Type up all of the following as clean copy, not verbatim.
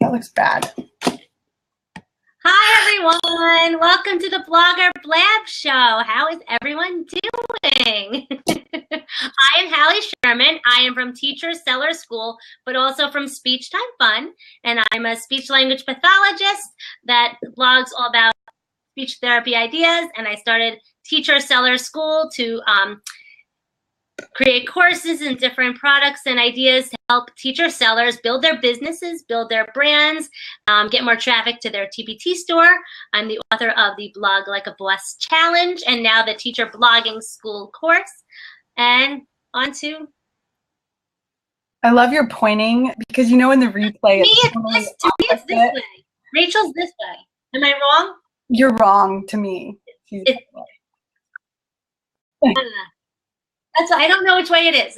That looks bad. Hi, everyone. Welcome to the Blogger Blab Show. How is everyone doing? I am Hallie Sherman. I am from Teacher Seller School, but also from Speech Time Fun. And I'm a speech language pathologist that blogs all about speech therapy ideas. And I started Teacher Seller School to create courses and different products and ideas to help teacher sellers build their businesses, build their brands, get more traffic to their TPT store. I'm the author of the Blog Like a Boss Challenge and now the Teacher Blogging School course. And on to... I love your pointing because you know in the replay to me it's this way. Rachel's this way. Am I wrong? You're wrong to me. That's why I don't know which way it is.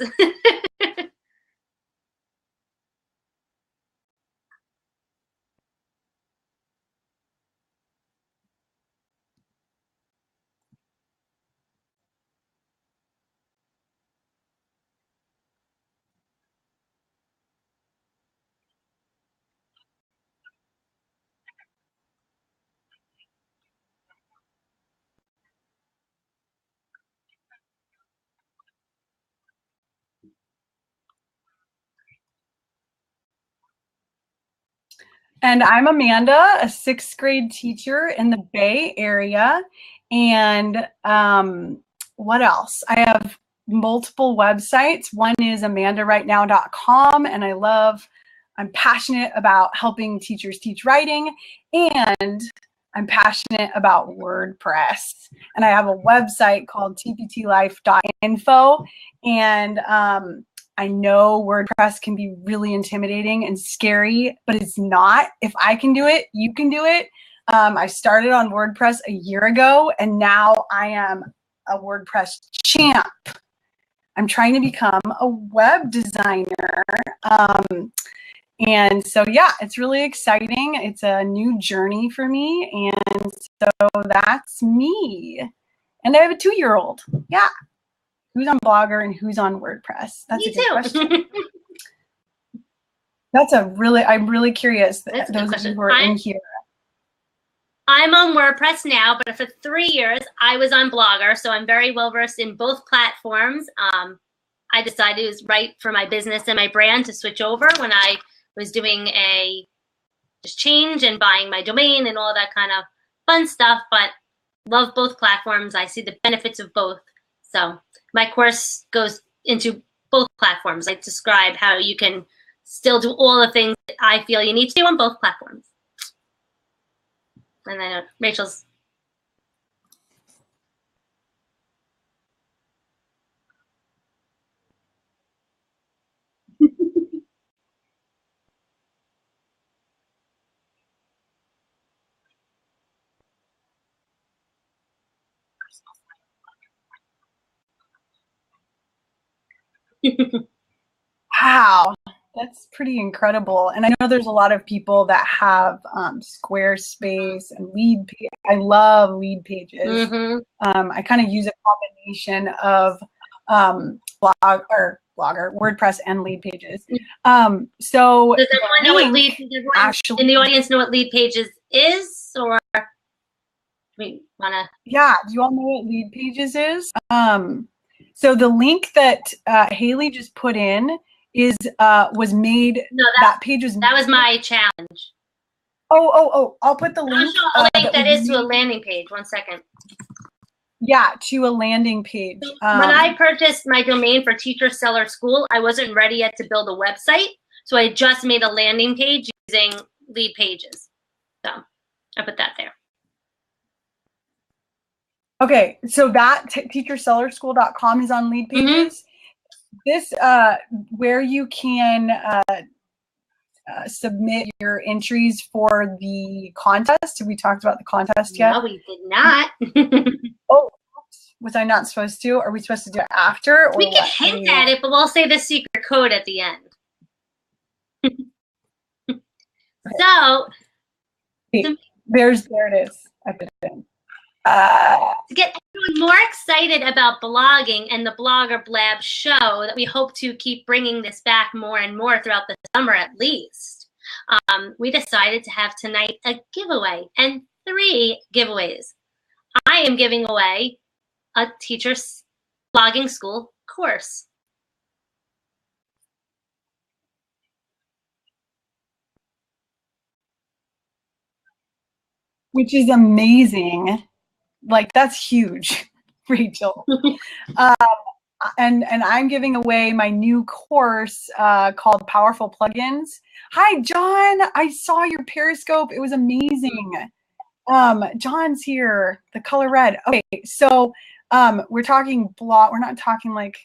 And I'm Amanda, a 6th grade teacher in the Bay Area. And what else? I have multiple websites. One is amandarightnow.com, and I'm passionate about helping teachers teach writing, and I'm passionate about WordPress. And I have a website called tptlife.info, and I know WordPress can be really intimidating and scary, but it's not. If I can do it, you can do it. I started on WordPress a year ago, and now I am a WordPress champ. I'm trying to become a web designer. And so, yeah, it's really exciting. It's a new journey for me. And so that's me. And I have a 2-year-old. Yeah. Who's on Blogger and who's on WordPress? That's a good question. I'm really curious. Those of you who are in here. I'm on WordPress now, but for 3 years, I was on Blogger, so I'm very well versed in both platforms. I decided it was right for my business and my brand to switch over when I was doing a just change and buying my domain and all that kind of fun stuff, but love both platforms. I see the benefits of both. So my course goes into both platforms. I describe how you can still do all the things that I feel you need to do on both platforms. And then Rachel's. Wow, that's pretty incredible. And I know there's a lot of people that have Squarespace and lead. I love lead pages. I kind of use a combination of Blogger, WordPress, and lead pages. So does everyone know what lead? Actually, in the audience know what lead pages is, or we wanna? Yeah, do you all know what lead pages is? So the link that Haley just put in was made. No, that page was. That was my challenge. Oh! I'll put the link. I'll show a link that is to a landing page. 1 second. Yeah, to a landing page. When I purchased my domain for Teacher Seller School, I wasn't ready yet to build a website, so I just made a landing page using lead pages. So I put that there. Okay, so that teachersellerschool.com is on lead pages. This where you can submit your entries for the contest. Have we talked about the contest yet? No, we did not. Oh, was I not supposed to? Are we supposed to do it after? Or we can hint at it, but we'll say the secret code at the end. So, there it is. I put it in. To get everyone more excited about blogging and the Blogger Blab show that we hope to keep bringing this back more and more throughout the summer at least. we decided to have tonight a giveaway and 3 giveaways. I am giving away a teacher's blogging school course. Which is amazing. Like, that's huge, Rachel. And I'm giving away my new course called Powerful Plugins. Hi, John. I saw your Periscope. It was amazing. John's here. The color red. Okay, so we're talking blog. We're not talking like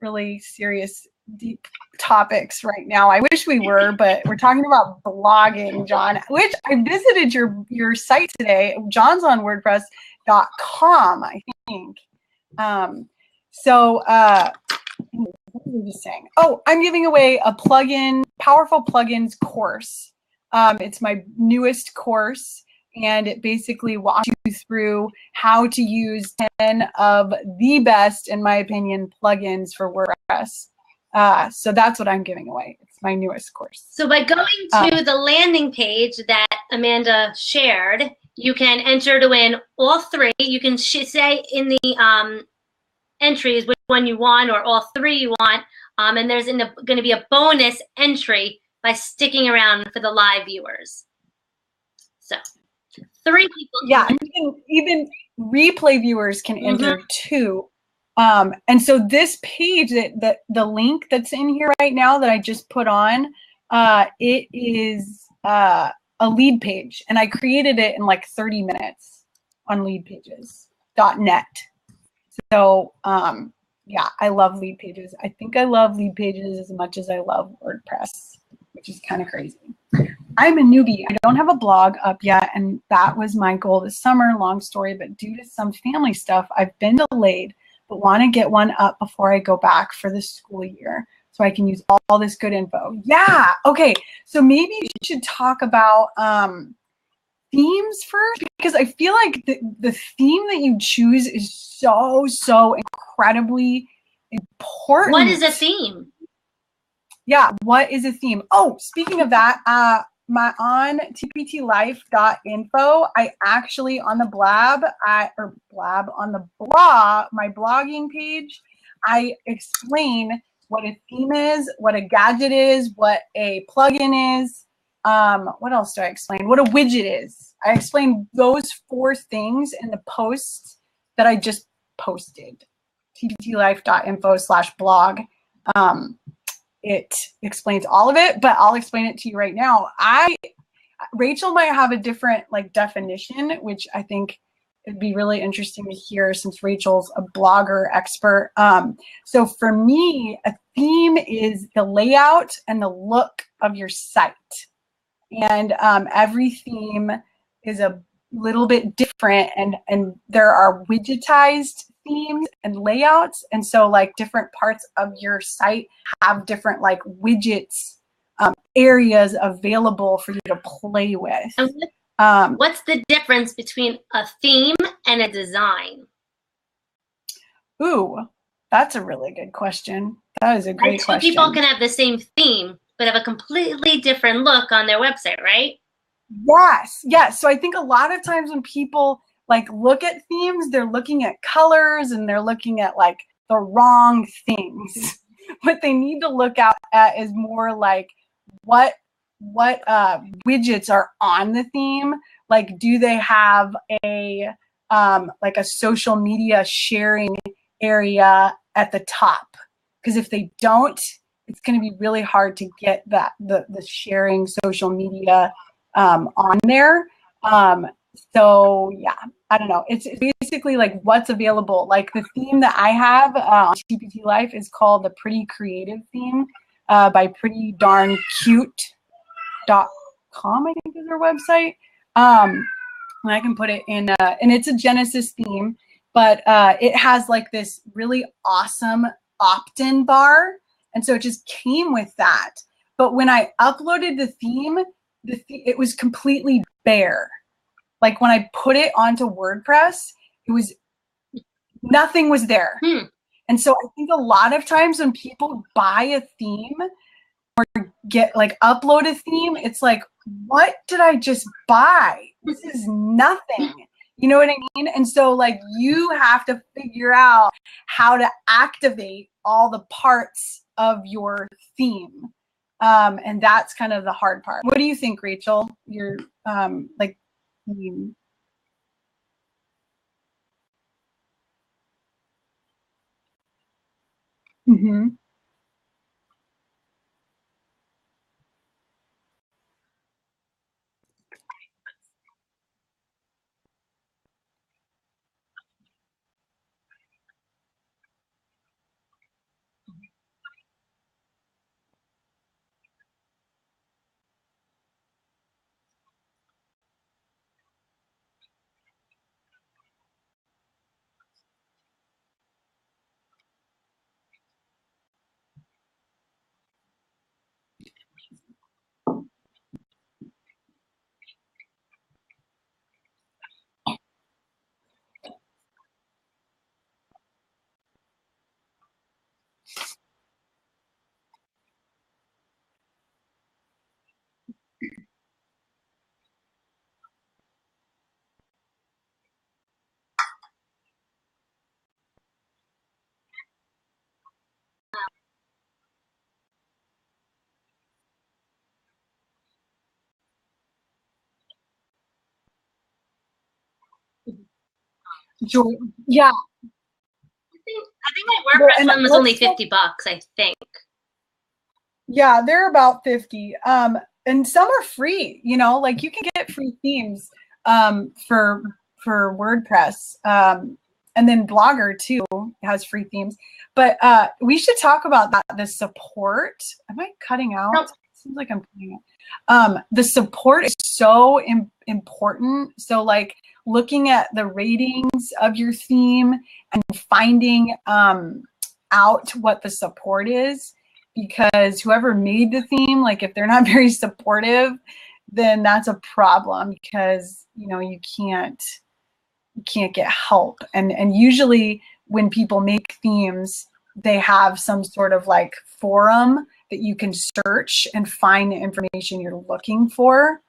really serious, deep topics right now. I wish we were, but we're talking about blogging, John, which I visited your site today. John's on WordPress.com, I think. What were we saying? Oh, I'm giving away a plugin, Powerful Plugins course. It's my newest course, and it basically walks you through how to use 10 of the best, in my opinion, plugins for WordPress. So that's what I'm giving away. It's my newest course. So by going to the landing page that Amanda shared, you can enter to win all 3. You can say in the entries which one you want, or all 3 you want, and there's going to be a bonus entry by sticking around for the live viewers. So 3 people. Yeah, even replay viewers can enter too. And so this page, that the link that's in here right now that I just put on, it is a lead page, and I created it in like 30 minutes on leadpages.net. So yeah, I love lead pages. I think I love lead pages as much as I love WordPress, which is kind of crazy. I'm a newbie. I don't have a blog up yet, and that was my goal this summer. Long story, but due to some family stuff, I've been delayed, but want to get one up before I go back for the school year so I can use all this good info. Yeah, okay. So maybe we should talk about themes first, because I feel like the theme that you choose is so incredibly important. What is a theme? Yeah, what is a theme? Oh, speaking of that, on tptlife.info, I actually on the Blab, on the blog, my blogging page, I explain what a theme is, what a gadget is, what a plugin is. What else do I explain? What a widget is. I explain those 4 things in the post that I just posted. tptlife.info/blog. It explains all of it, but I'll explain it to you right now. Rachel might have a different like definition, which I think it'd be really interesting to hear since Rachel's a blogger expert. So for me, a theme is the layout and the look of your site. And every theme is a little bit different, and there are widgetized themes and layouts, and so like different parts of your site have different like widgets areas available for you to play with. And what's the difference between a theme and a design? Ooh, that's a really good question. That is a great question. People can have the same theme but have a completely different look on their website, right? Yes. So I think a lot of times when people like look at themes, they're looking at colors and they're looking at like the wrong things. What they need to look at is more like what widgets are on the theme. Like, do they have a like a social media sharing area at the top? Because if they don't, it's going to be really hard to get the sharing social media on there. So yeah, I don't know. It's basically like what's available. Like the theme that I have on TPT Life is called the Pretty Creative Theme by prettydarncute.com, I think is their website. And I can put it in, and it's a Genesis theme, but it has like this really awesome opt-in bar. And so it just came with that. But when I uploaded the theme, it was completely bare. Like when I put it onto WordPress, nothing was there. And so I think a lot of times when people buy a theme or get like upload a theme, it's like, what did I just buy? This is nothing. You know what I mean? And so like you have to figure out how to activate all the parts of your theme. And that's kind of the hard part. What do you think, Rachel? Your like theme. Mm-hmm. Yeah. I think my WordPress one was only $50, I think. Yeah, they're about 50. And some are free, you know, like you can get free themes for WordPress. And then Blogger too has free themes. But we should talk about that, the support. Am I cutting out? Nope. It seems like I'm cutting out. The support is so important. So like looking at the ratings of your theme and finding out what the support is, because whoever made the theme, like if they're not very supportive, then that's a problem, because you know you can't get help. And usually when people make themes, they have some sort of like forum that you can search and find the information you're looking for.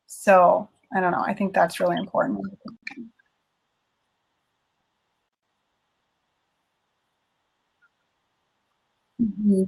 So I don't know, I think that's really important. Mm-hmm.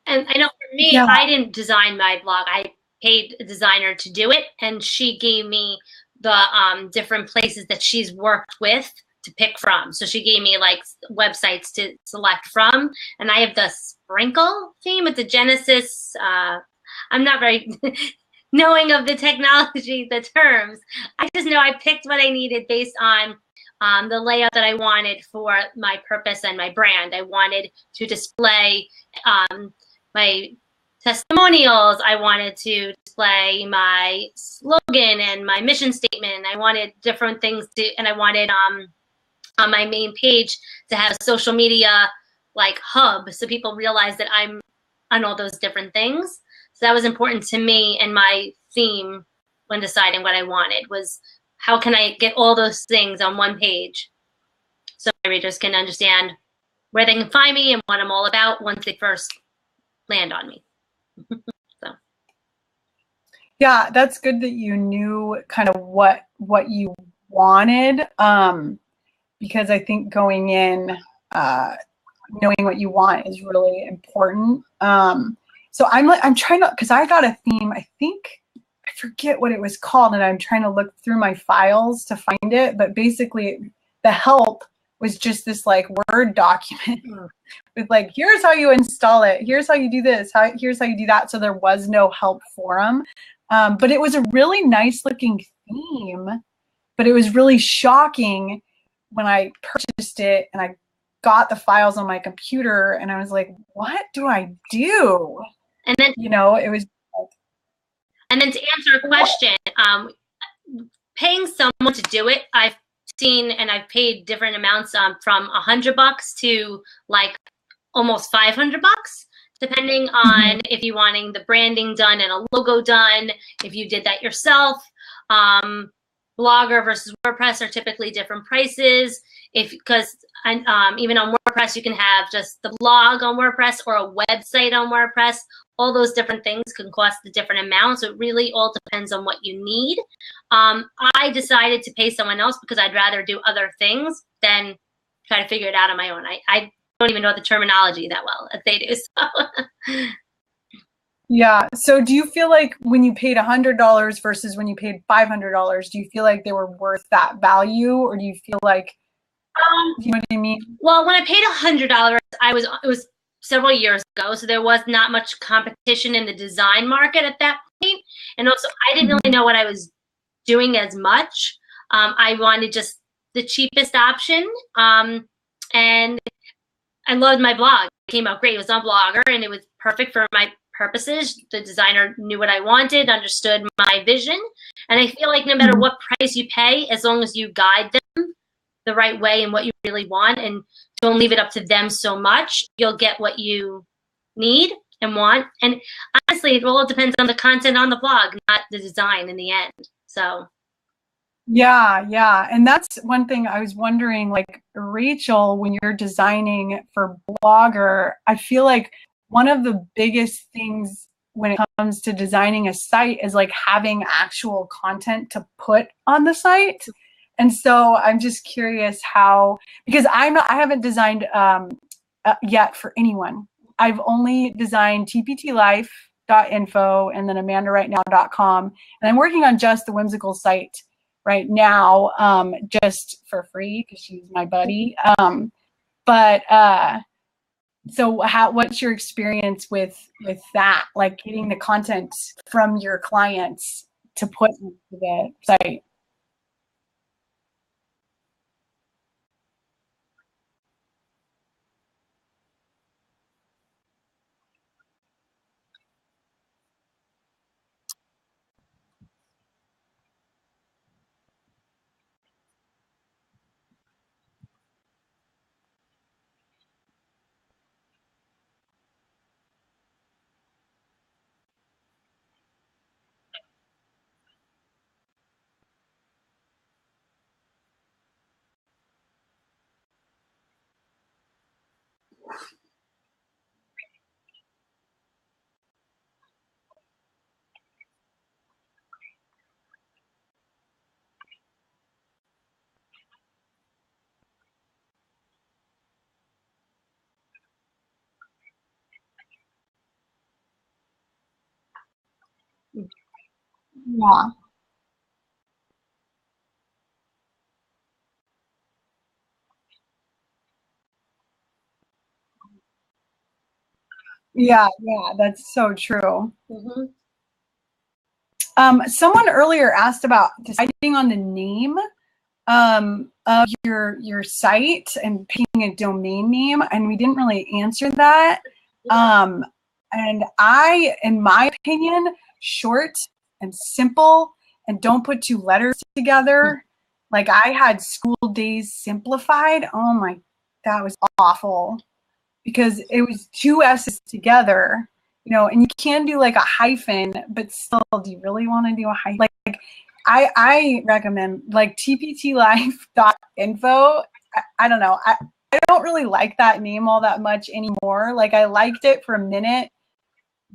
And I know for me, Yeah. I didn't design my blog. I paid a designer to do it, and she gave me the different places that she's worked with to pick from. So she gave me like websites to select from, and I have the Sprinkle theme with the Genesis. I'm not very knowing of the technology, the terms. I just know I picked what I needed based on the layout that I wanted for my purpose and my brand. I wanted to display my testimonials. I wanted to display my slogan and my mission statement. I wanted different things to, and I wanted on my main page to have a social media like hub, so people realize that I'm on all those different things. So that was important to me, and my theme when deciding what I wanted was how can I get all those things on one page so my readers can understand where they can find me and what I'm all about once they first land on me. So Yeah, that's good that you knew kind of what you wanted, because I think going in knowing what you want is really important. So I'm trying to, because I got a theme, I think, I forget what it was called, and I'm trying to look through my files to find it, but basically the help was just this like Word document with like, here's how you install it, here's how you do this, here's how you do that. So there was no help forum, but it was a really nice looking theme, but it was really shocking when I purchased it and I got the files on my computer and I was like, what do I do? and then, you know, it was. and then to answer a question, paying someone to do it, I've seen, and I've paid different amounts from $100 to like almost $500, depending on if you're wanting the branding done and a logo done, if you did that yourself. Blogger versus WordPress are typically different prices. Because even on WordPress, you can have just the blog on WordPress or a website on WordPress. All those different things can cost a different amount. So it really all depends on what you need. I decided to pay someone else because I'd rather do other things than try to figure it out on my own. I don't even know the terminology that well as they do. So. Yeah. So do you feel like when you paid $100 versus when you paid $500, do you feel like they were worth that value, or do you feel like, you know what I mean? Well, when I paid $100, it was several years ago, so there was not much competition in the design market at that point, and also I didn't really know what I was doing as much. I wanted just the cheapest option, and I loved my blog. It came out great. It was on Blogger, and it was perfect for my purposes. The designer knew what I wanted, understood my vision, and I feel like no matter what price you pay, as long as you guide them the right way and what you really want, and don't leave it up to them so much, you'll get what you need and want. And honestly, it all depends on the content on the blog, not the design in the end. So. Yeah. And that's one thing I was wondering, like, Rachel, when you're designing for Blogger, I feel like one of the biggest things when it comes to designing a site is like having actual content to put on the site. And so I'm just curious how, because I haven't designed yet for anyone. I've only designed tptlife.info and then amandarightnow.com. And I'm working on just the whimsical site right now, just for free because she's my buddy. So what's your experience with that? Like getting the content from your clients to put into the site? Yeah, that's so true. Someone earlier asked about deciding on the name of your site and picking a domain name, and we didn't really answer that. And in my opinion, short and simple, and don't put two letters together. Like I had School Days Simplified. Oh my, that was awful because it was two S's together, and you can do like a hyphen, but still, do you really want to do a hyphen? Like I recommend like tptlife.info. I don't know. I don't really like that name all that much anymore. Like I liked it for a minute,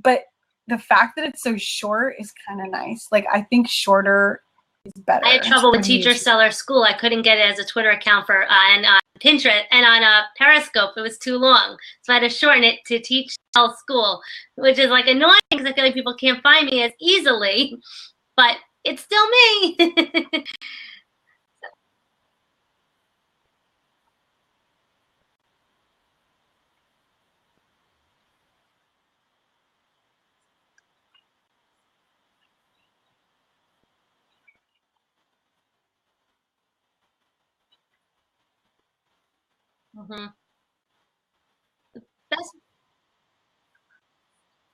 but the fact that it's so short is kind of nice. Like I think shorter is better. I had trouble with Teacher Seller School. I couldn't get it as a Twitter account and on Pinterest and on Periscope. It was too long, so I had to shorten it to Teach Seller School, which is like annoying because I feel like people can't find me as easily, but it's still me.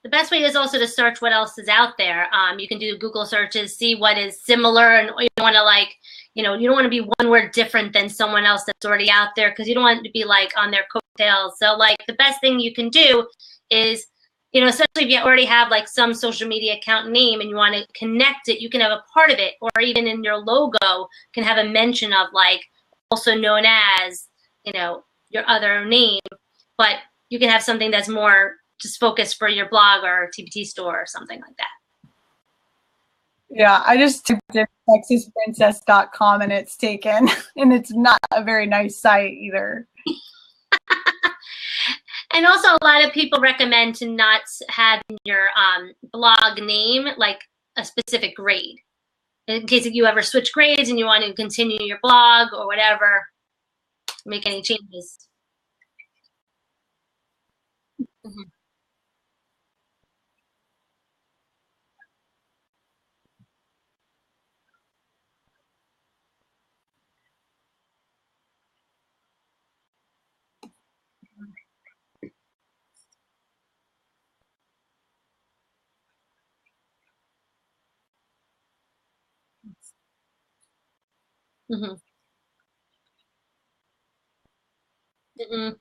The best way is also to search what else is out there. You can do Google searches, see what is similar, and you want to like, you know, you don't want to be one word different than someone else that's already out there, because you don't want to be like on their coattails. So like the best thing you can do is, you know, especially if you already have like some social media account name and you want to connect it, you can have a part of it, or even in your logo can have a mention of like also known as, you know, your other name, but you can have something that's more just focused for your blog or TBT store or something like that. Yeah, I just typed in texasprincess.com and it's taken, and it's not a very nice site either. And also a lot of people recommend to not have your blog name like a specific grade. In case if you ever switch grades and you want to continue your blog or whatever, make any changes. Mm-hmm. Mm-hmm. Mm-hmm.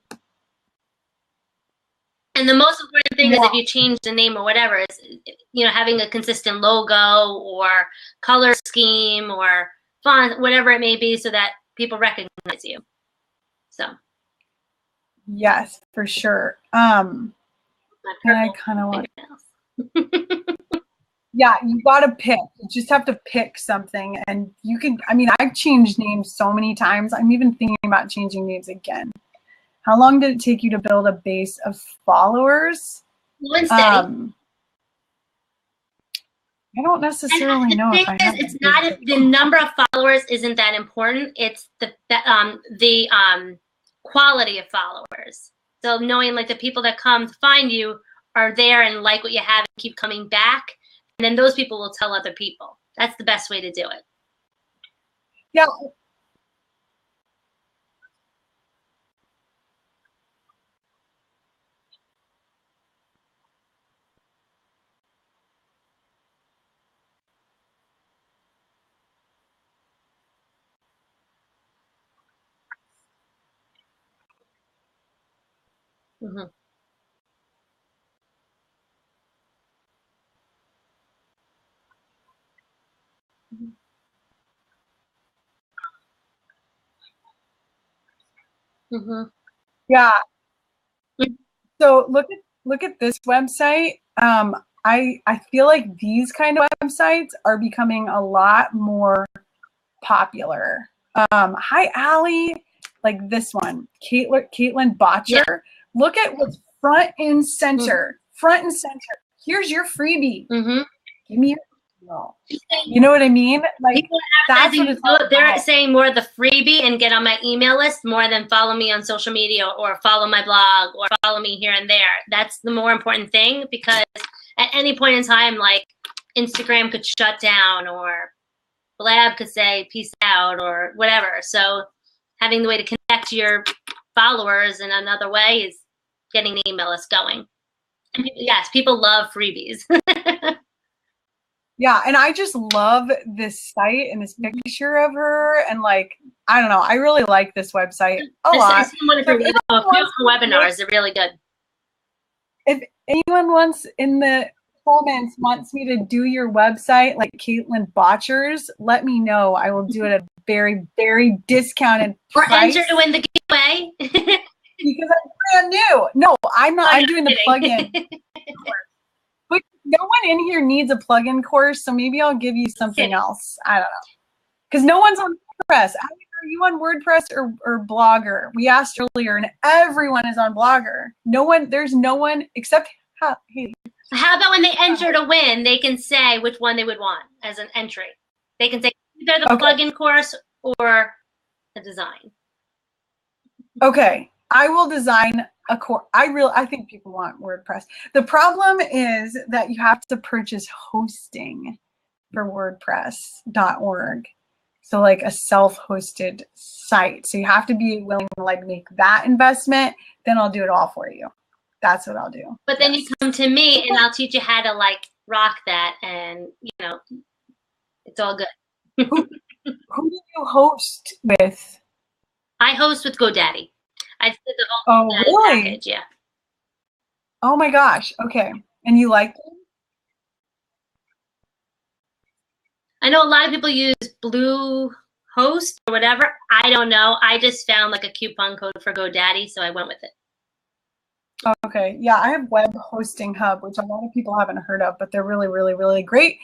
And the most important thing is if you change the name or whatever, is, you know, having a consistent logo or color scheme or font, whatever it may be, so that people recognize you. So. Yes, for sure. And I kind of want. Yeah, you gotta pick. You just have to pick something, and you can. I mean, I've changed names so many times. I'm even thinking about changing names again. How long did it take you to build a base of followers? I don't necessarily know. The thing is, it's not the number of followers isn't that important. It's the quality of followers. So knowing like the people that come to find you are there and like what you have and keep coming back, and then those people will tell other people. That's the best way to do it. Yeah. Mm-hmm. Mm-hmm. Yeah. So look at this website. I feel like these kind of websites are becoming a lot more popular. Hi, Allie. Like this one, Caitlin Botcher. Yeah. Look at what's front and center. Mm-hmm. Front and center. Here's your freebie. Mm-hmm. Give me your You know what I mean? Like that's what it's they're saying more of the freebie and get on my email list more than follow me on social media or follow my blog or follow me here and there. That's the more important thing, because at any point in time, like Instagram could shut down or Blab could say peace out or whatever. So having the way to connect your followers in another way is getting the email list going. And people, yes, people love freebies. Yeah, and I just love this site and this picture of her, and like, I don't know, I really like this website a lot. I've seen one of her webinars, they're really good. If anyone wants in the comments wants me to do your website like Caitlin Botchers, let me know. I will do it at a very, very discounted price. Or enter to win the giveaway. Because I'm brand new. No, I'm not. I'm doing the plugin. But no one in here needs a plugin course, so maybe I'll give you something else. I don't know. Because no one's on WordPress. Are you on WordPress or Blogger? We asked earlier, and everyone is on Blogger. No one, there's no one except Haley. How about when they enter to win, they can say which one they would want as an entry. They can say either the plugin course or the design. Okay. I will design a course. I think people want WordPress. The problem is that you have to purchase hosting for WordPress.org. So like a self-hosted site. So you have to be willing to like make that investment. Then I'll do it all for you. That's what I'll do. But then you come to me and I'll teach you how to like rock that, and you know, it's all good. Who do you host with? I host with GoDaddy. I did the Oh, whole GoDaddy really? package, yeah. Oh my gosh. Okay. And you like them? I know a lot of people use Bluehost or whatever. I don't know. I just found like a coupon code for GoDaddy, so I went with it. Okay. Yeah, I have Web Hosting Hub, which a lot of people haven't heard of, but they're really, really, really great.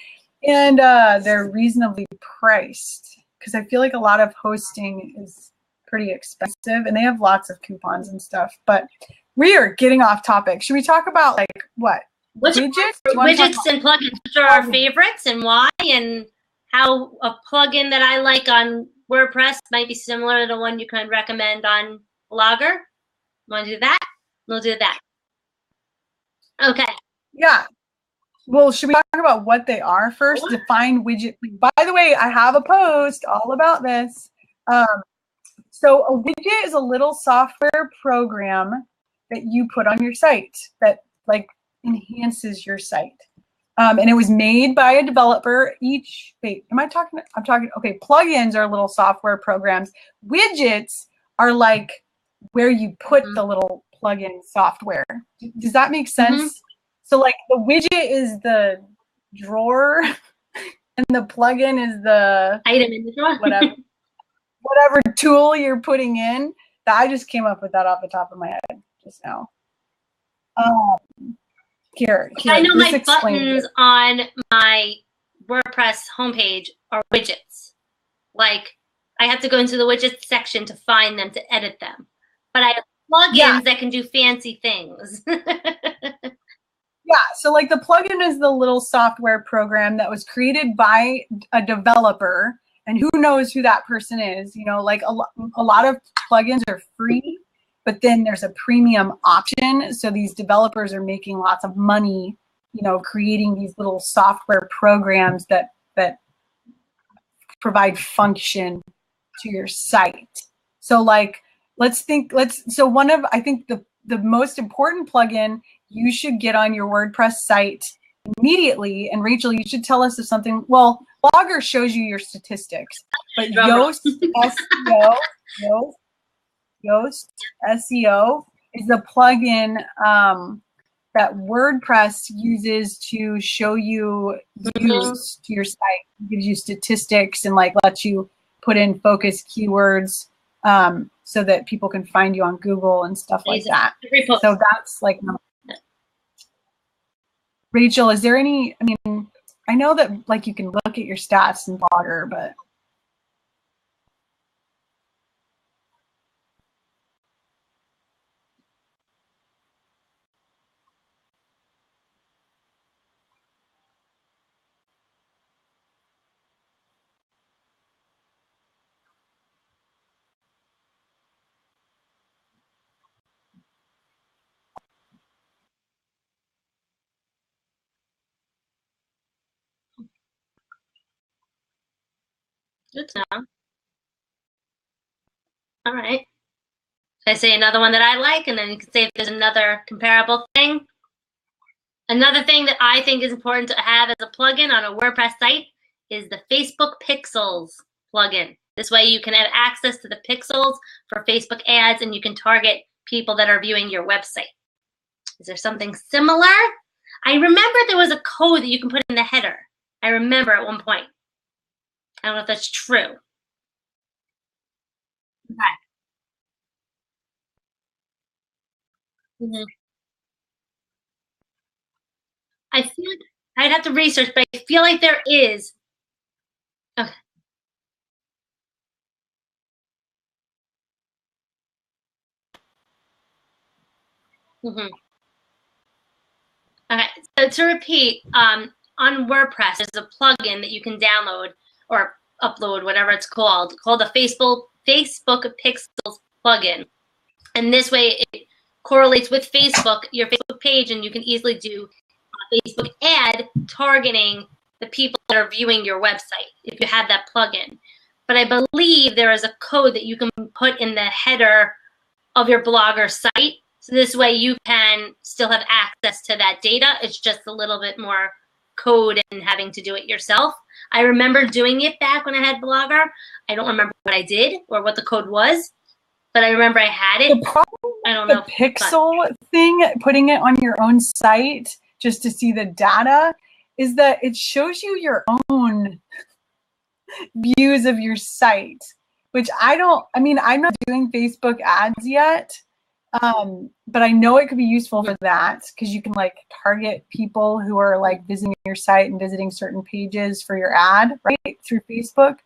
And they're reasonably priced because I feel like a lot of hosting is pretty expensive and they have lots of coupons and stuff. But we are getting off topic. Should we talk about like what? Widgets? Widgets and plugins, which are our favorites and why, and how a plugin that I like on WordPress might be similar to one you can recommend on Blogger. Want to do that? We'll do that. Okay. Yeah. Well, should we talk about what they are first? Sure. Define widget. By the way, I have a post all about this. So a widget is a little software program that you put on your site that like enhances your site. And it was made by a developer. I'm talking, okay, plugins are little software programs. Widgets are like where you put the little plugin software. Does that make sense? So like the widget is the drawer and the plugin is the item in the drawer. whatever tool you're putting in. I just came up with that off the top of my head just now. Here, I know my buttons on my WordPress homepage are widgets. Like I have to go into the widgets section to find them to edit them. But I have plugins that can do fancy things. Yeah, so like the plugin is the little software program that was created by a developer, and who knows who that person is. You know, like a lot of plugins are free, but then there's a premium option. So these developers are making lots of money, you know, creating these little software programs that provide function to your site. So like, I think the most important plugin you should get on your WordPress site immediately. And Rachel, you should tell us if something, well, Blogger shows you your statistics, but Yoast SEO is the plugin that WordPress uses to show you views to your site. It gives you statistics and like lets you put in focus keywords so that people can find you on Google and stuff like that. So that's like, Rachel, is there any, I mean, I know that like you can look at your stats in Blogger, but. Good to know. All right. I say another one that I like, and then you can say if there's another comparable thing. Another thing that I think is important to have as a plugin on a WordPress site is the Facebook Pixels plugin. This way you can have access to the pixels for Facebook ads, and you can target people that are viewing your website. Is there something similar? I remember there was a code that you can put in the header. I remember at one point. I don't know if that's true. Okay. I feel like I'd have to research, but I feel like there is. Okay. Okay, so to repeat, on WordPress, there's a plugin that you can download or upload, whatever it's called the Facebook Pixels plugin. And this way it correlates with Facebook, your Facebook page, and you can easily do a Facebook ad targeting the people that are viewing your website if you have that plugin. But I believe there is a code that you can put in the header of your Blogger site. So this way you can still have access to that data. It's just a little bit more code and having to do it yourself. I remember doing it back when I had Blogger. I don't remember what I did or what the code was, but I remember I had it. The problem I don't with know. the pixel thing, putting it on your own site just to see the data, is that it shows you your own views of your site, which I'm not doing Facebook ads yet. But I know it could be useful for that because you can like target people who are like visiting your site and visiting certain pages for your ad, right, through Facebook.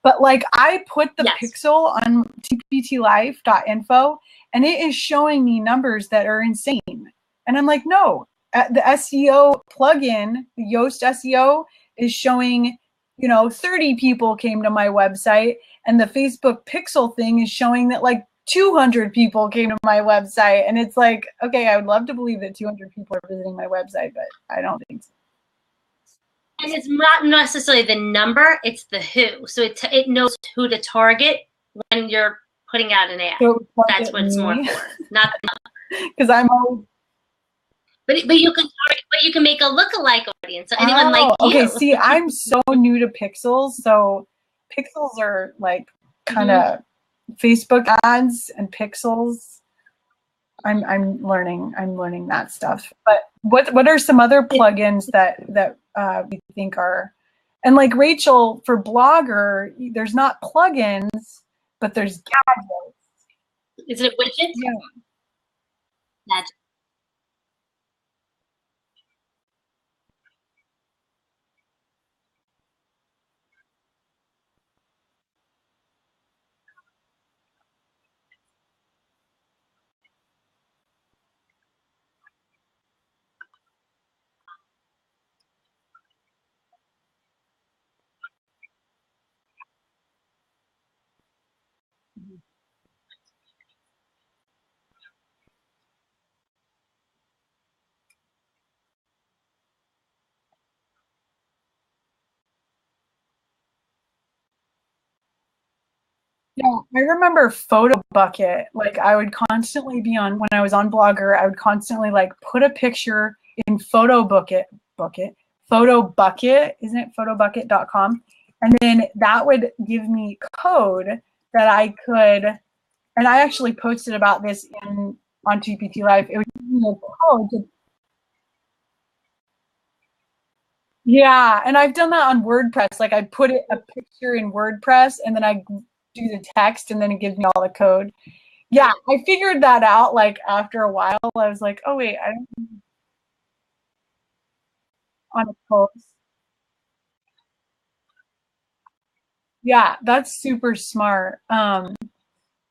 But like I put the pixel on tptlife.info and it is showing me numbers that are insane. And I'm like, no, the SEO plugin, the Yoast SEO is showing, 30 people came to my website, and the Facebook pixel thing is showing that like 200 people came to my website. And it's like, okay, I would love to believe that 200 people are visiting my website, but I don't think so. And it's not necessarily the number, it's the who. So it knows who to target when you're putting out an ad. So that's what it's more for. Not because I'm always. But you can make a lookalike audience. So anyone like you. Okay, see, I'm so new to pixels. So pixels are like kind of Facebook ads and pixels. I'm learning that stuff. But what are some other plugins that we think are, and like Rachel, for Blogger, there's not plugins, but there's gadgets. Is it widgets? Yeah. Gadgets. Yeah, I remember Photo Bucket. Like I would constantly be on, when I was on Blogger, I would constantly like put a picture in Photo Bucket, isn't it photobucket.com? And then that would give me code that I could, and I actually posted about this on GPT Live. It would give me a code to, yeah, and I've done that on WordPress. Like I put a picture in WordPress and then I do the text and then it gives me all the code. Yeah, I figured that out like after a while. I was like, oh wait, I don't on a post. Yeah, that's super smart.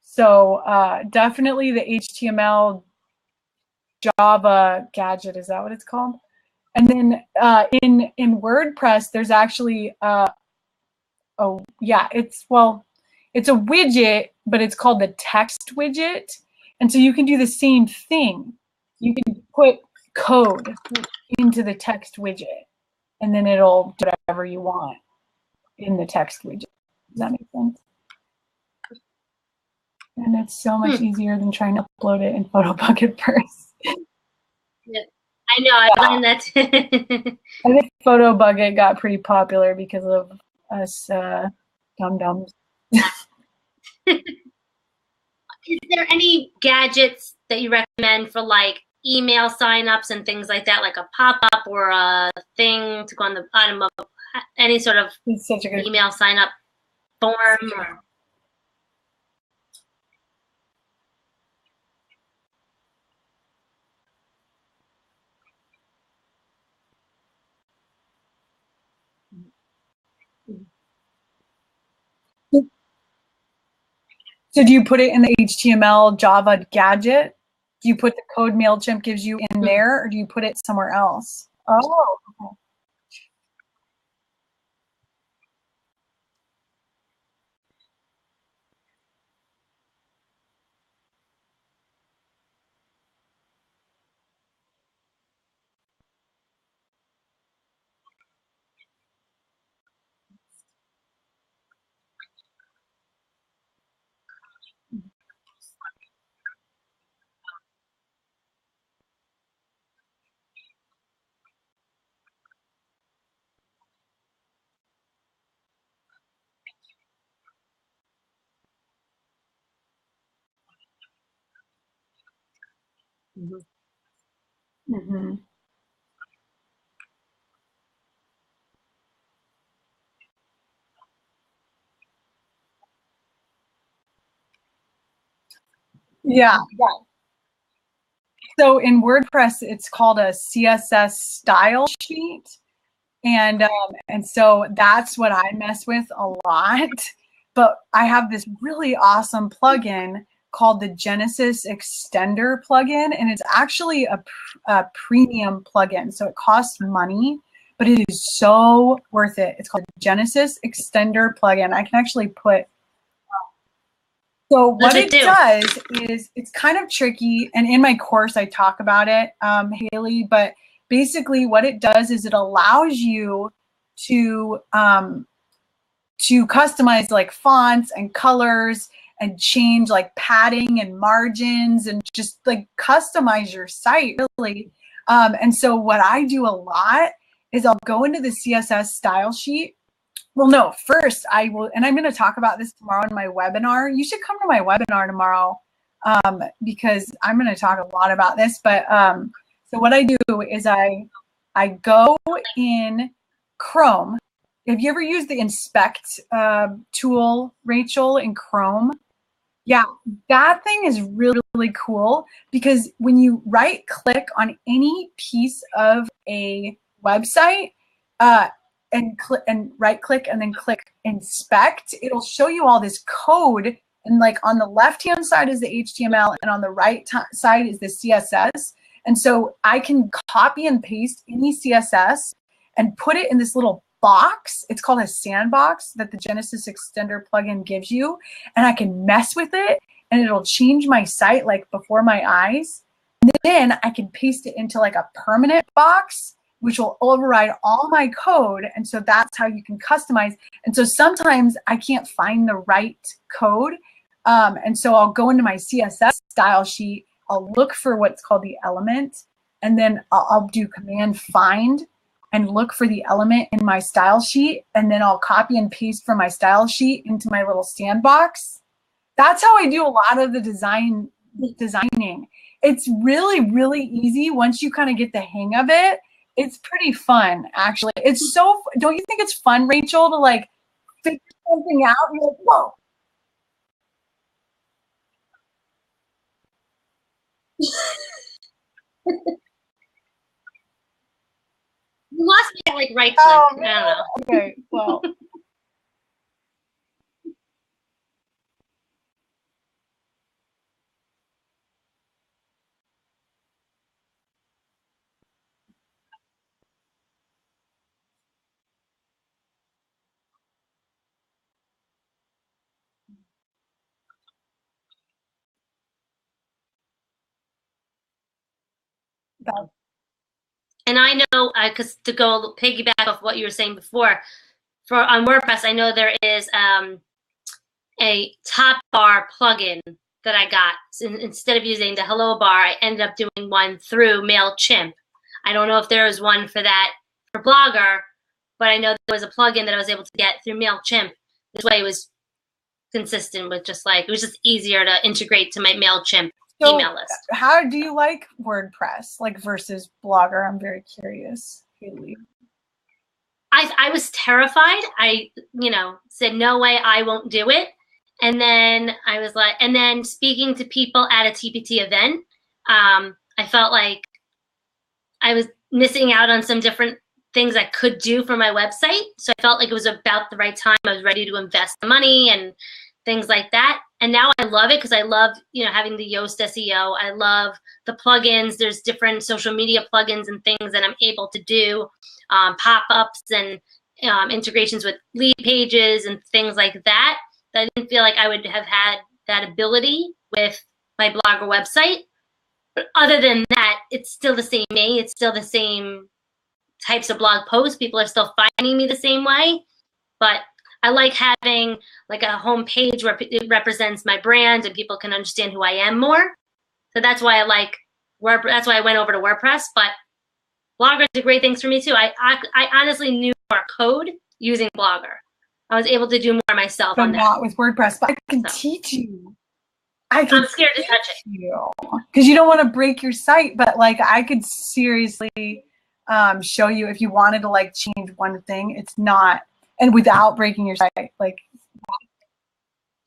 So definitely the HTML Java gadget, is that what it's called? And then in WordPress, there's actually oh yeah, it's a widget, but it's called the text widget. And so you can do the same thing. You can put code into the text widget and then it'll do whatever you want in the text widget. Does that make sense? And it's so much easier than trying to upload it in PhotoBucket first. Yeah. I know, I learned that. I think PhotoBucket got pretty popular because of us dum-dums. Is there any gadgets that you recommend for like email signups and things like that, like a pop-up or a thing to go on the bottom of any sort of email sign-up form? Or... So do you put it in the HTML Java gadget? Do you put the code MailChimp gives you in there, or do you put it somewhere else? Oh, okay. Mhm. Mm-hmm. Yeah. So in WordPress, it's called a CSS style sheet. And so that's what I mess with a lot. But I have this really awesome plugin called the Genesis Extender plugin, and it's actually a premium plugin. So it costs money, but it is so worth it. It's called Genesis Extender plugin. I can actually put. So what it does is it's kind of tricky, and in my course I talk about it, Haley, but basically what it does is it allows you to customize like fonts and colors and change like padding and margins and just like customize your site really. And so what I do a lot is I'll go into the CSS style sheet. Well, no, first I will, and I'm going to talk about this tomorrow in my webinar. You should come to my webinar tomorrow because I'm going to talk a lot about this. But so what I do is I go in Chrome. Have you ever used the inspect tool, Rachel, in Chrome? Yeah, that thing is really, really cool because when you right click on any piece of a website, and right click and then click inspect, it'll show you all this code. And like on the left hand side is the HTML and on the right side is the CSS. And so I can copy and paste any CSS and put it in this little box. It's called a sandbox that the Genesis Extender plugin gives you. And I can mess with it and it'll change my site like before my eyes. And then I can paste it into like a permanent box which will override all my code. And so that's how you can customize. And so sometimes I can't find the right code. And so I'll go into my CSS style sheet. I'll look for what's called the element. And then I'll do command find and look for the element in my style sheet. And then I'll copy and paste from my style sheet into my little sandbox. That's how I do a lot of the designing. It's really, really easy once you kind of get the hang of it. It's pretty fun, actually. It's so, don't you think it's fun, Rachel, to like figure something out? And you're like, whoa. You lost me at like right click. Oh, I don't know. Okay, well. And I know, because to go piggyback off what you were saying before, for on WordPress, I know there is a top bar plugin that I got. So instead of using the hello bar, I ended up doing one through MailChimp. I don't know if there was one for that for Blogger, but I know there was a plugin that I was able to get through MailChimp. This way it was consistent with just like, it was just easier to integrate to my MailChimp email list. How do you like WordPress, like versus Blogger? I'm very curious, Haley. I was terrified. I, said, no way, I won't do it. And then I was like, and then speaking to people at a TPT event, I felt like I was missing out on some different things I could do for my website. So I felt like it was about the right time. I was ready to invest the money and things like that. And now I love it because I love, having the Yoast SEO. I love the plugins. There's different social media plugins and things that I'm able to do, pop-ups and integrations with lead pages and things like that. I didn't feel like I would have had that ability with my Blogger website. But other than that, it's still the same me. It's still the same types of blog posts. People are still finding me the same way. But I like having like a home page where it represents my brand and people can understand who I am more. So that's why I like WordPress. That's why I went over to WordPress. But Blogger did great things for me too. I honestly knew more code using Blogger. I was able to do more myself but on that. not with WordPress, but I can teach you. I'm scared to touch it. Because you don't want to break your site, but like I could seriously show you if you wanted to like change one thing. It's not, and without breaking your site, like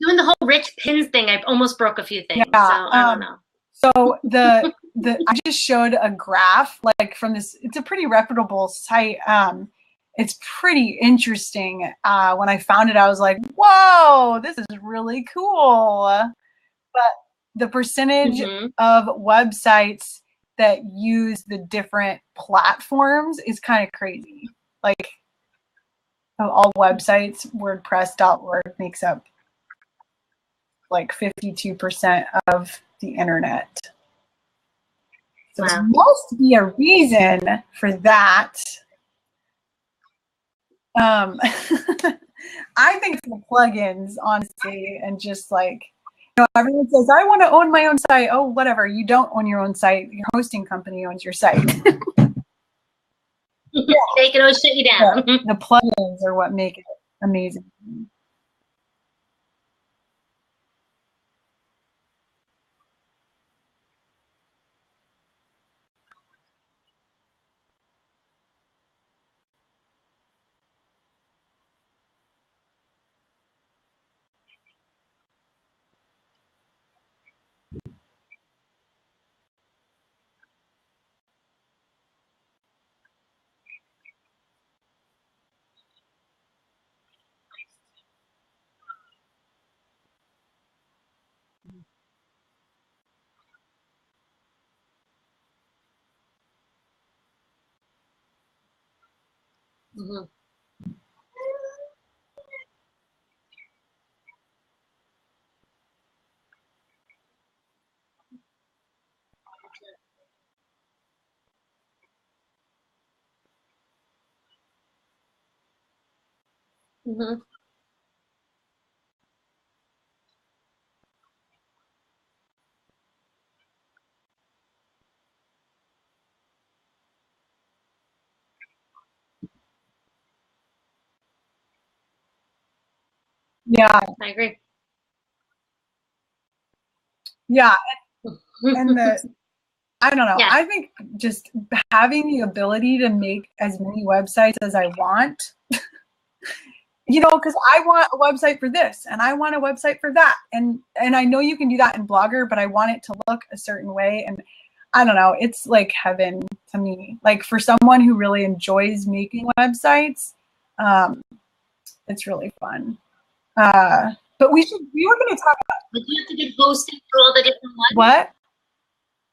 doing the whole rich pins thing. I almost broke a few things, so I don't know. So the I just showed a graph like from this. It's a pretty reputable site. It's pretty interesting. When I found it, I was like, "Whoa, this is really cool." But the percentage of websites that use the different platforms is kind of crazy. Like of all websites, WordPress.org makes up like 52% of the internet. So there must be a reason for that. I think it's the plugins, honestly, and just like, you know, everyone says, I want to own my own site. Oh, whatever. You don't own your own site. Your hosting company owns your site. They can always shut you down. Yeah, the plugins are what make it amazing. Yeah, I agree. Yeah, and I don't know. Yeah. I think just having the ability to make as many websites as I want, you know, because I want a website for this and I want a website for that. And I know you can do that in Blogger, but I want it to look a certain way. And I don't know, it's like heaven to me. Like for someone who really enjoys making websites, it's really fun. But we were going to talk about. Did you have to get hosting for all the different ones? What?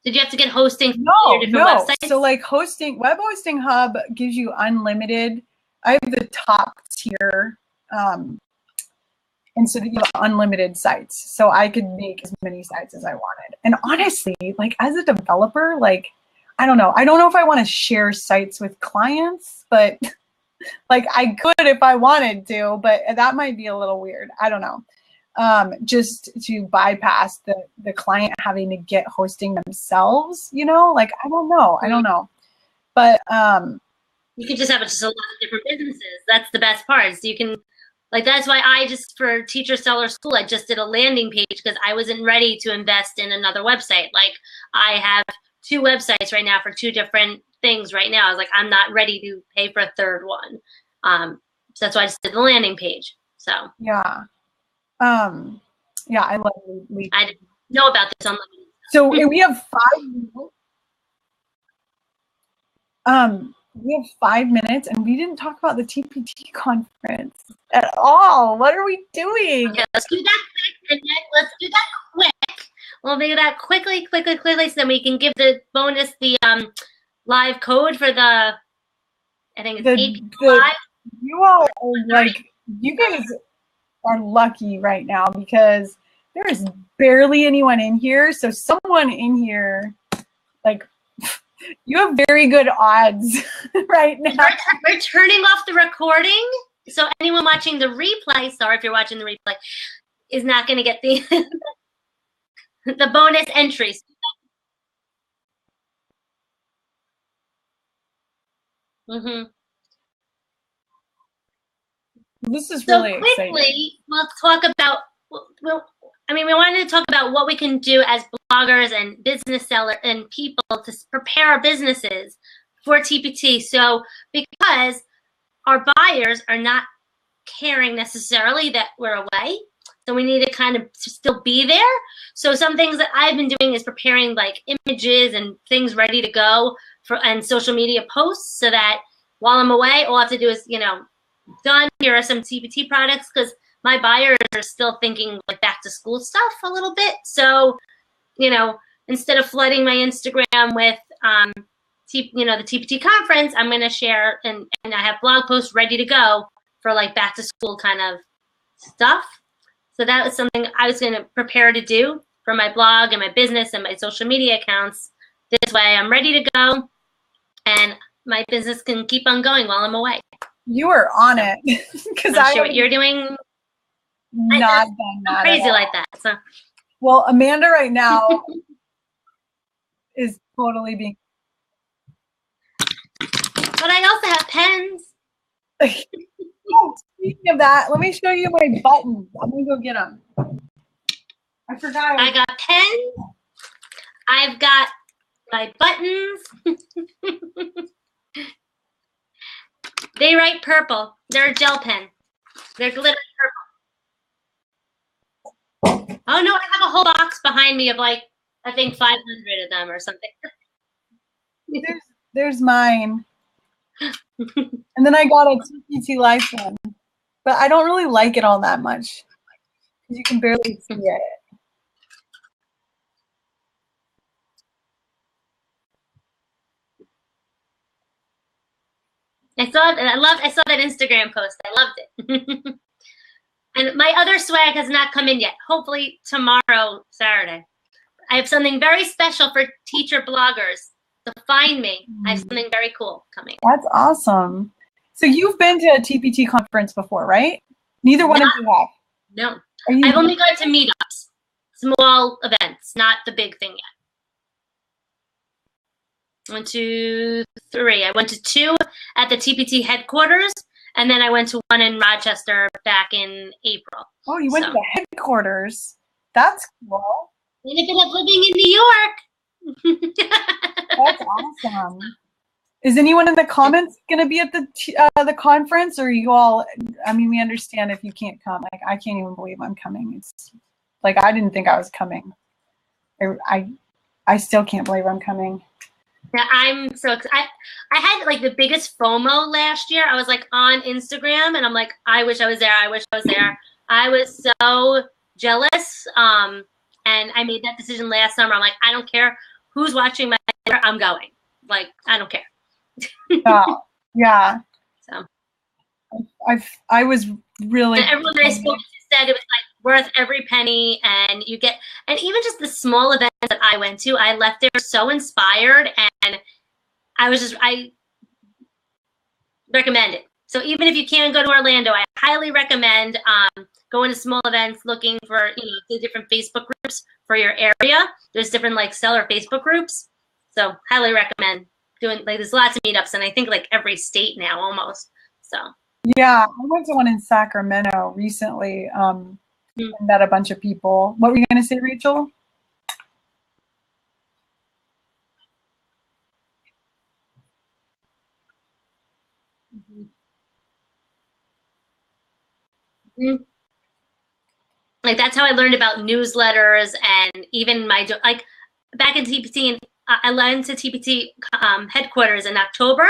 Did you have to get hosting for No, your different websites? So like Web Hosting Hub gives you unlimited. I have the top tier. And so you have unlimited sites. So I could make as many sites as I wanted. And honestly, like as a developer, like, I don't know. I don't know if I want to share sites with clients, but like I could if I wanted to, but that might be a little weird. I don't know. Just to bypass the client having to get hosting themselves, you know, like, I don't know. But you could just have just a lot of different businesses. That's the best part. So you can, like, that's why I just, for Teacher Seller School, I just did a landing page because I wasn't ready to invest in another website. Like, I have 2 websites right now for 2 different things right now. I was like, I'm not ready to pay for a third one. So that's why I just did the landing page. So yeah, I love it. I didn't know about this on. So we have 5 minutes. We have 5 minutes, and we didn't talk about the TPT conference at all. What are we doing? Okay, let's do that quick. Let's do that quick. We'll do that quickly, so then we can give the bonus the live code for the. I think it's 8 live. You all are like, you guys are lucky right now because there is barely anyone in here. So someone in here, like, you have very good odds right now. We're turning off the recording, so anyone watching the replay, sorry if you're watching the replay, is not going to get the the bonus entries. This is really exciting. So quickly, we'll talk about. I mean, we wanted to talk about what we can do as bloggers and business sellers and people to prepare our businesses for TPT. So because our buyers are not caring necessarily that we're away, so we need to kind of still be there. So some things that I've been doing is preparing like images and things ready to go for and social media posts, so that while I'm away, all I have to do is, you know, done. Here are some TPT products, because my buyers are still thinking like back to school stuff a little bit. So, you know, instead of flooding my Instagram with, you know, the TPT conference, I'm going to share and I have blog posts ready to go for like back to school kind of stuff. So that was something I was going to prepare to do for my blog and my business and my social media accounts. This way I'm ready to go and my business can keep on going while I'm away. You are on it. Because I'm sure what you're doing. Not done that. I'm crazy like that. So. Well, Amanda right now is totally being. But I also have pens. Oh, speaking of that, let me show you my buttons. I'm gonna go get them. I forgot. I got pens. I've got my buttons. They write purple. They're a gel pen. They're glitter purple. Oh no, I have a whole box behind me of like, I think 500 of them or something. There's mine. And then I got a TPT Life one, but I don't really like it all that much because you can barely see it. I saw that Instagram post. I loved it. And my other swag has not come in yet. Hopefully tomorrow, Saturday. I have something very special for teacher bloggers. So find me. I have something very cool coming. That's awesome. So you've been to a TPT conference before, right? Neither one of you have. No. I've only gone to meetups, small events, not the big thing yet. 1, 2, 3. I went to 2 at the TPT headquarters, and then I went to 1 in Rochester back in April. Oh, you went to the headquarters. That's cool. Benefit of living in New York. That's awesome. Is anyone in the comments going to be at the conference, or are you all? I mean, we understand if you can't come. Like, I can't even believe I'm coming. It's like I didn't think I was coming. I still can't believe I'm coming. Yeah, I'm so excited. I had like the biggest FOMO last year. I was like on Instagram, and I'm like, I wish I was there. I wish I was there. I was so jealous. And I made that decision last summer. I'm like, I don't care who's watching my dinner. I'm going. Like, I don't care. Yeah. So I was really. And everyone that I spoke to said it was like worth every penny, and you get, and even just the small events that I went to, I left there so inspired, and I recommend it. So even if you can't go to Orlando, I highly recommend going to small events, looking for, you know, the different Facebook groups for your area. There's different like seller Facebook groups. So highly recommend doing, like, there's lots of meetups, and I think like every state now almost. So yeah, I went to one in Sacramento recently. And met a bunch of people. What were you going to say, Rachel? Like, that's how I learned about newsletters, and even my, like, back in TPT, and I went to TPT headquarters in October,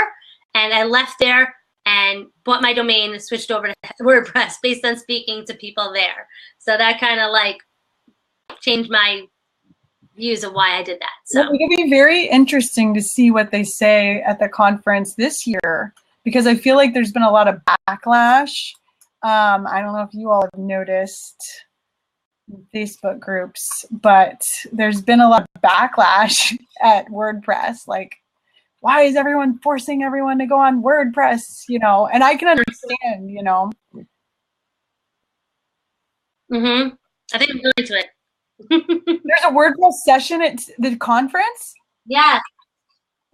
and I left there and bought my domain and switched over to WordPress based on speaking to people there. So that kind of like changed my views of why I did that. So well, it'll be very interesting to see what they say at the conference this year, because I feel like there's been a lot of backlash. I don't know if you all have noticed Facebook groups, but there's been a lot of backlash at WordPress. Like, why is everyone forcing everyone to go on WordPress? You know, and I can understand, you know. I think I'm going to it. There's a WordPress session at the conference? Yeah.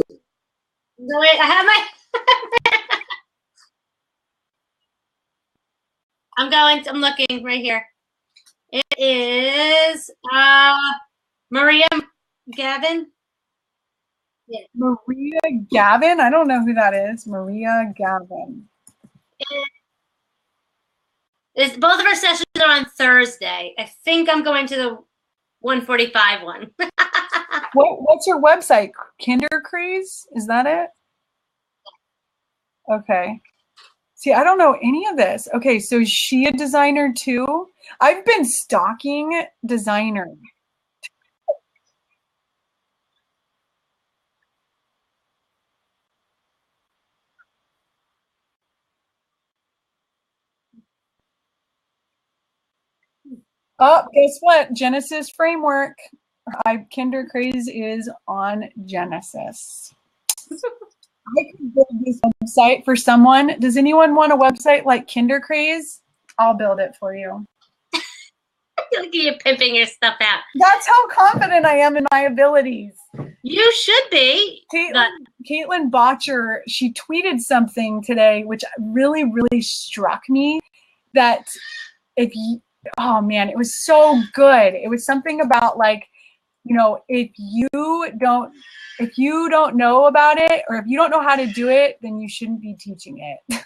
No, wait, I have my I'm looking right here. It is Maria Gavin. Yeah. Maria Gavin? I don't know who that is. Maria Gavin. Both of our sessions are on Thursday. I think I'm going to the 1:45 one. What's your website? Kindercraze? Is that it? Okay. See, I don't know any of this. Okay, so is she a designer too? I've been stalking designers. Oh, guess what? Genesis framework. Kinder Craze is on Genesis. I could build this website for someone. Does anyone want a website like Kinder Craze? I'll build it for you. Look at you pimping your stuff out. That's how confident I am in my abilities. You should be. Caitlin Botcher, she tweeted something today, which really, really struck me. That if you, oh man, it was so good. It was something about like, you know, if you don't know about it, or if you don't know how to do it, then you shouldn't be teaching it.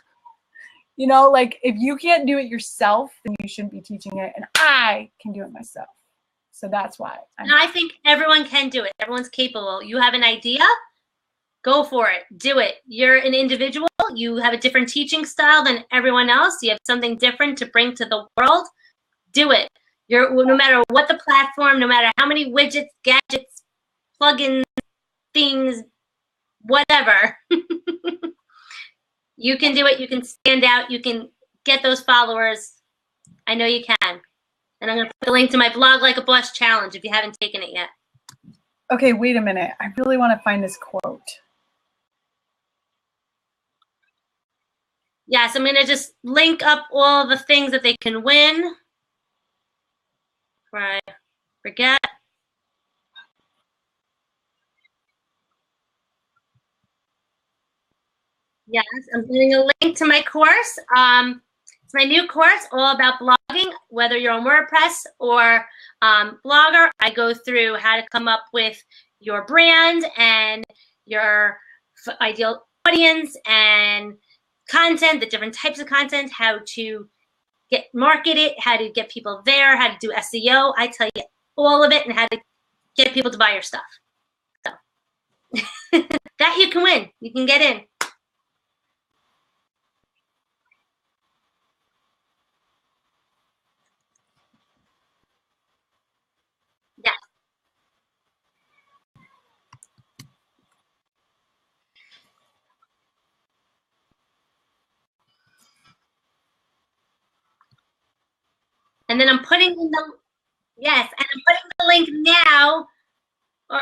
You know, like if you can't do it yourself, then you shouldn't be teaching it. And I can do it myself. So that's why. And I think everyone can do it. Everyone's capable. You have an idea, go for it. Do it. You're an individual. You have a different teaching style than everyone else. You have something different to bring to the world. Do it. No matter what the platform, no matter how many widgets, gadgets, plugins, things, whatever. You can do it. You can stand out. You can get those followers. I know you can. And I'm going to put the link to my blog Like a Boss challenge if you haven't taken it yet. Okay, wait a minute. I really want to find this quote. Yes, I'm going to just link up all the things that they can win. Right. Forget. Yes, I'm putting a link to my course. It's my new course all about blogging, whether you're on WordPress or Blogger. I go through how to come up with your brand and your ideal audience and content, the different types of content, how to market it, how to get people there, how to do SEO. I tell you all of it and how to get people to buy your stuff. So that you can win. You can get in. Yeah. And then I'm putting in the, yes, and I'm putting the link now.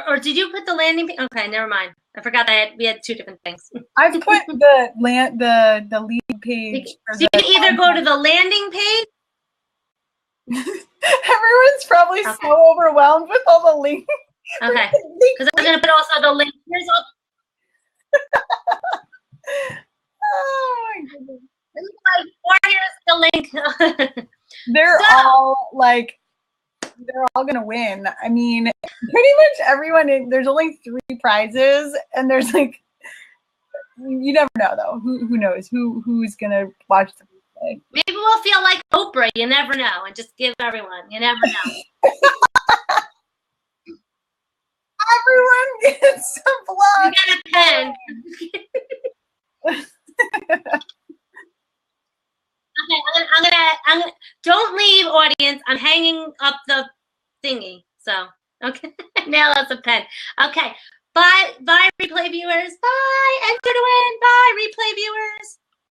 Or did you put the landing page? Okay, never mind. I forgot that we had two different things. I've put the lead page. So you can either go to the landing page. Everyone's probably so overwhelmed with all the links. Okay, because I'm going to put also the link. Here's all. Oh my goodness. Here's the link. They're all gonna win. I mean, pretty much everyone. There's only 3 prizes, and there's like, you never know though. Who knows who's gonna watch the replay? Maybe we'll feel like Oprah. You never know, and just give everyone. You never know. Everyone gets a blog. You got a pen. Okay, I'm gonna, don't leave, audience. I'm hanging up the thingy. So, okay, now that's a pen. Okay, bye, replay viewers. Bye, enter to win. Bye, replay viewers.